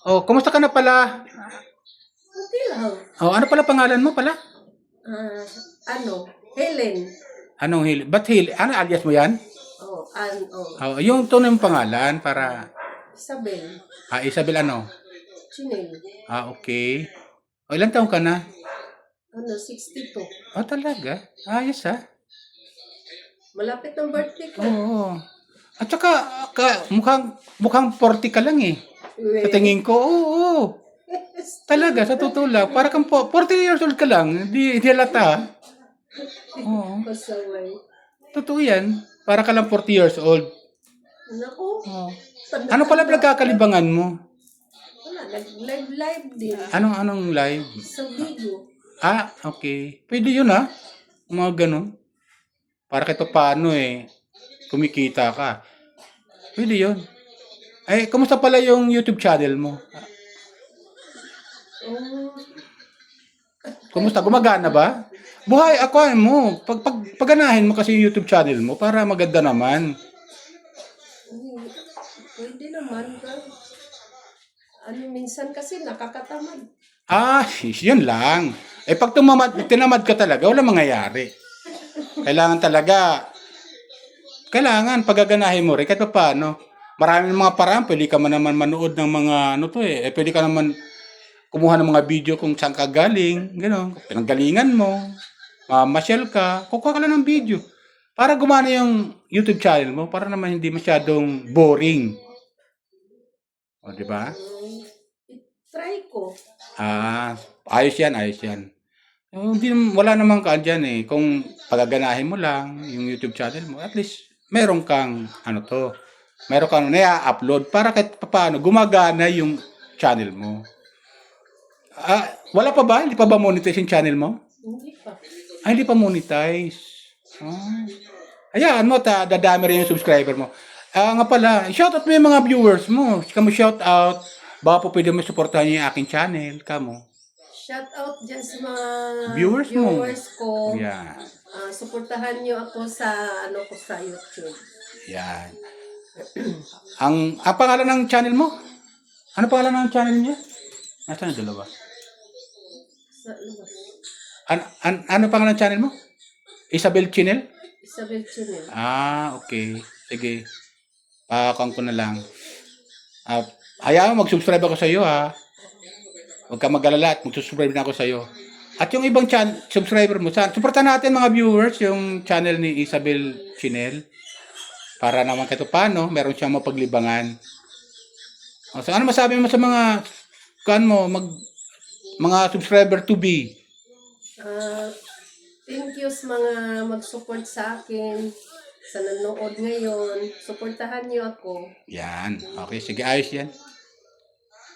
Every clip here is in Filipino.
Oh, kumusta ka na pala? Okay lang. Oh, ano pala pangalan mo pala? Ah, Helen. Anong Hil? Ba't Hil? Ano alias mo yan? Oh, yung tunay mong pangalan para Isabel. Isabel ano? Chinel. Okay. O, ilang taon ka na? 62. Oh, talaga? Ayos ah. Malapit ng birthday ko. Oo. At saka, mukhang 40 ka lang eh. Sa Weh. tingin ko, oo. Talaga, sa totoo lang. Para kang 40 years old ka lang. Hindi halata. Oo. Pasaway. Totoo yan. Para ka lang 40 years old. Naku. Oo. Ano pala pinagkakalibangan mo? Wala, live din. Anong live? Sa Bigo. Okay. Pwede yun ah. Mga ganun. Para kahit paano kumikita ka. Pwede yun. Kumusta pala yung YouTube channel mo? Oh, Kumusta? Gumagana ba? Buhay, ako mo. Paganahin mo kasi yung YouTube channel mo para maganda naman. pwede naman. Minsan kasi nakakatamad. Yun lang. Pag tinamad ka talaga, wala mangyayari. Kailangan pagaganahin mo rin kahit paano. Maraming mga paraan, pwede ka man naman manood ng mga pwede ka naman kumuha ng mga video kung saan ka galing, gano'n. Pinanggalingan mo, mamasyal ka, kukuha ka lang ng video. Para gumana yung YouTube channel mo, para naman hindi masyadong boring. O, di ba? Try ko. Ayos yan. Wala namang kaan dyan. Kung pagaganahin mo lang yung YouTube channel mo, at least meron kang meron kang na-upload para kahit paano gumagana yung channel mo. Wala pa ba? Hindi pa ba monetize yung channel mo? Hindi pa. Hindi pa monetize. Hayaan mo, dadami rin yung subscriber mo. Nga pala, shoutout mo yung mga viewers mo. Kamu shoutout. Baka po pwede mo supportahan yung aking channel. Kamu. Shout out dyan sa mga Viewers mo. ko. Yan. Suportahan nyo ako sa sa YouTube. Yan. ang pangalan ng channel mo? Ano pangalan ng channel niya? Nasaan yung dalawa? Sa labas. Ano pangalan ng channel mo? Isabel Chinel? Isabel Chinel. Okay. Sige. Pakakang ko na lang. Hayaan mo, mag-subscribe ako sa iyo ha. Huwag ka mag-alala at mag-subscribe na ako sa iyo. At yung ibang subscriber mo, supportan natin mga viewers yung channel ni Isabel Chinel. Para naman kahit paano, meron siyang mapaglibangan. So ano masabi mo sa mga mga subscriber to be? Thank you sa mga mag-support sa akin. Sa nanonood ngayon. Suportahan niyo ako. Yan. Okay, sige, ayos yan.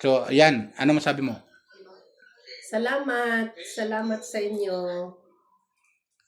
So, yan. Ano masabi mo? Salamat. Salamat sa inyo.